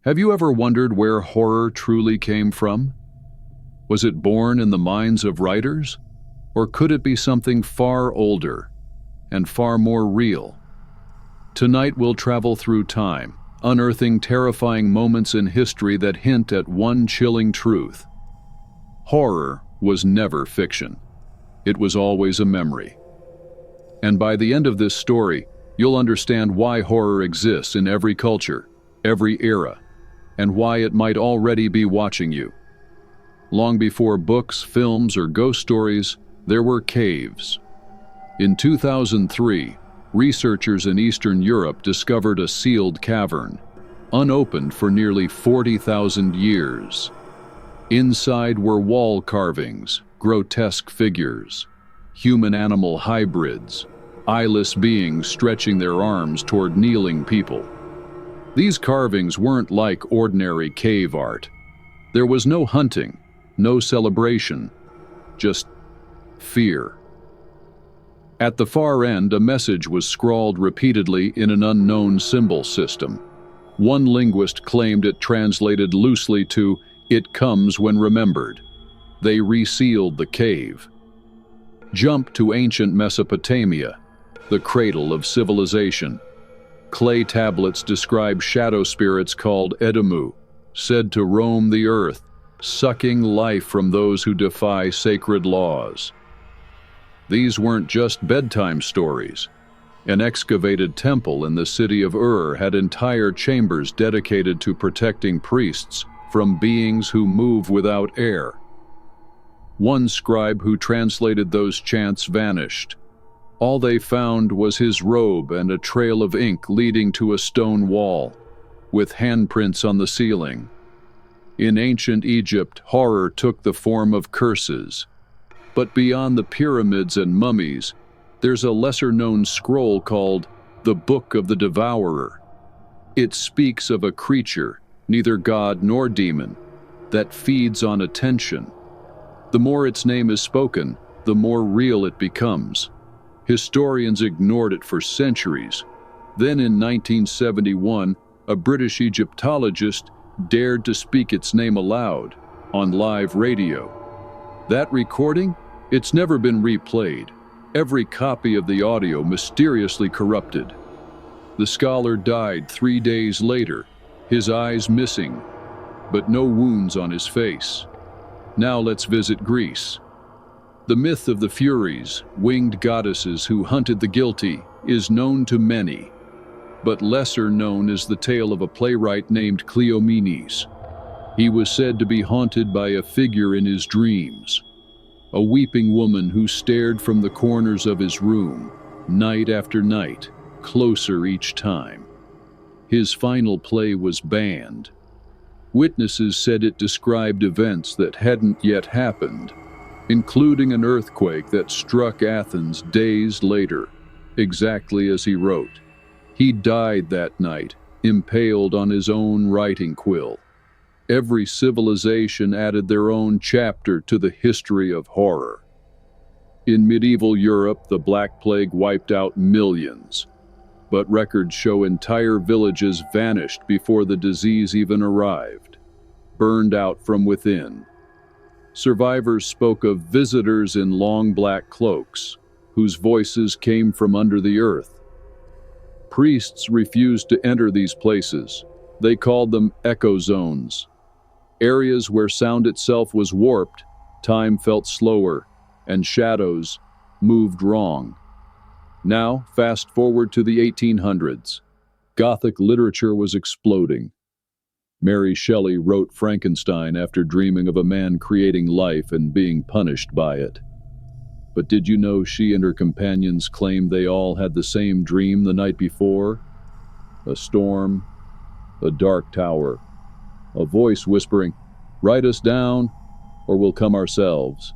Have you ever wondered where horror truly came from? Was it born in the minds of writers? Or could it be something far older and far more real? Tonight we'll travel through time, unearthing terrifying moments in history that hint at one chilling truth. Horror was never fiction. It was always a memory. And by the end of this story, you'll understand why horror exists in every culture, every era, and why it might already be watching you. Long before books, films, or ghost stories, there were caves. In 2003, researchers in Eastern Europe discovered a sealed cavern, unopened for nearly 40,000 years. Inside were wall carvings, grotesque figures, human-animal hybrids, eyeless beings stretching their arms toward kneeling people. These carvings weren't like ordinary cave art. There was no hunting, no celebration, just fear. At the far end, a message was scrawled repeatedly in an unknown symbol system. One linguist claimed it translated loosely to, "It comes when remembered." They resealed the cave. Jump to ancient Mesopotamia, the cradle of civilization. Clay tablets describe shadow spirits called Edamu, said to roam the earth, sucking life from those who defy sacred laws. These weren't just bedtime stories. An excavated temple in the city of Ur had entire chambers dedicated to protecting priests from beings who move without air. One scribe who translated those chants vanished. All they found was his robe and a trail of ink leading to a stone wall, with handprints on the ceiling. In ancient Egypt, horror took the form of curses. But beyond the pyramids and mummies, there's a lesser-known scroll called the Book of the Devourer. It speaks of a creature, neither god nor demon, that feeds on attention. The more its name is spoken, the more real it becomes. Historians ignored it for centuries. Then in 1971, a British Egyptologist dared to speak its name aloud on live radio. That recording? It's never been replayed. Every copy of the audio mysteriously corrupted. The scholar died 3 days later, his eyes missing, but no wounds on his face. Now let's visit Greece. The myth of the Furies, winged goddesses who hunted the guilty, is known to many, but lesser known is the tale of a playwright named Cleomenes. He was said to be haunted by a figure in his dreams, a weeping woman who stared from the corners of his room, night after night, closer each time. His final play was banned. Witnesses said it described events that hadn't yet happened, including an earthquake that struck Athens days later, exactly as he wrote. He died that night, impaled on his own writing quill. Every civilization added their own chapter to the history of horror. In medieval Europe, the Black Plague wiped out millions, but records show entire villages vanished before the disease even arrived, burned out from within. Survivors spoke of visitors in long black cloaks, whose voices came from under the earth. Priests refused to enter these places. They called them echo zones. Areas where sound itself was warped, time felt slower, and shadows moved wrong. Now, fast forward to the 1800s. Gothic literature was exploding. Mary Shelley wrote Frankenstein after dreaming of a man creating life and being punished by it. But did you know she and her companions claimed they all had the same dream the night before? A storm, a dark tower, a voice whispering, "Write us down, or we'll come ourselves."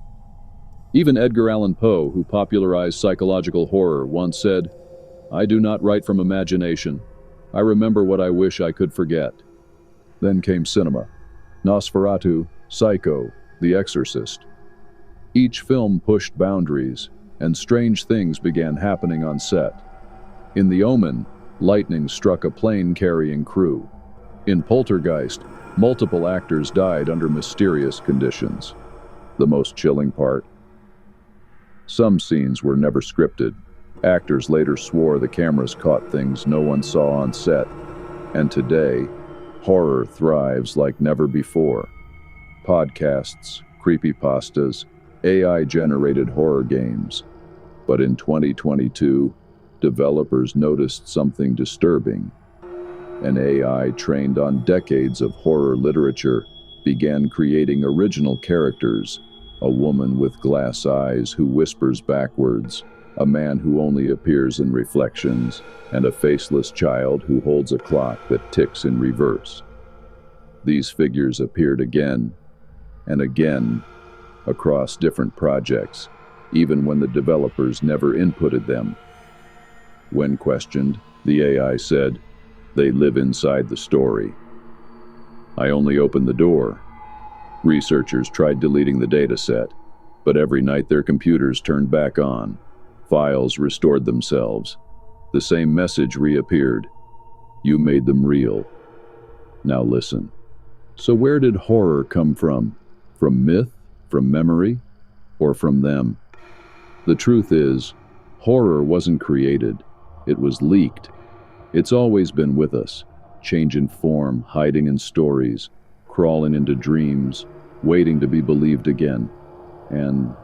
Even Edgar Allan Poe, who popularized psychological horror, once said, "I do not write from imagination. I remember what I wish I could forget." Then came cinema. Nosferatu, Psycho, The Exorcist. Each film pushed boundaries, and strange things began happening on set. In The Omen, lightning struck a plane carrying crew. In Poltergeist, multiple actors died under mysterious conditions. The most chilling part? Some scenes were never scripted. Actors later swore the cameras caught things no one saw on set. And today, horror thrives like never before. Podcasts, creepypastas, AI-generated horror games. But in 2022, developers noticed something disturbing. An AI trained on decades of horror literature began creating original characters, a woman with glass eyes who whispers backwards, a man who only appears in reflections, and a faceless child who holds a clock that ticks in reverse. These figures appeared again and again across different projects, even when the developers never inputted them. When questioned, the AI said, "They live inside the story. I only opened the door." Researchers tried deleting the dataset, but every night their computers turned back on. Files restored themselves. The same message reappeared. You made them real. Now listen. So where did horror come from? From myth? From memory? Or from them? The truth is, horror wasn't created. It was leaked. It's always been with us, changing form, hiding in stories, crawling into dreams, waiting to be believed again. And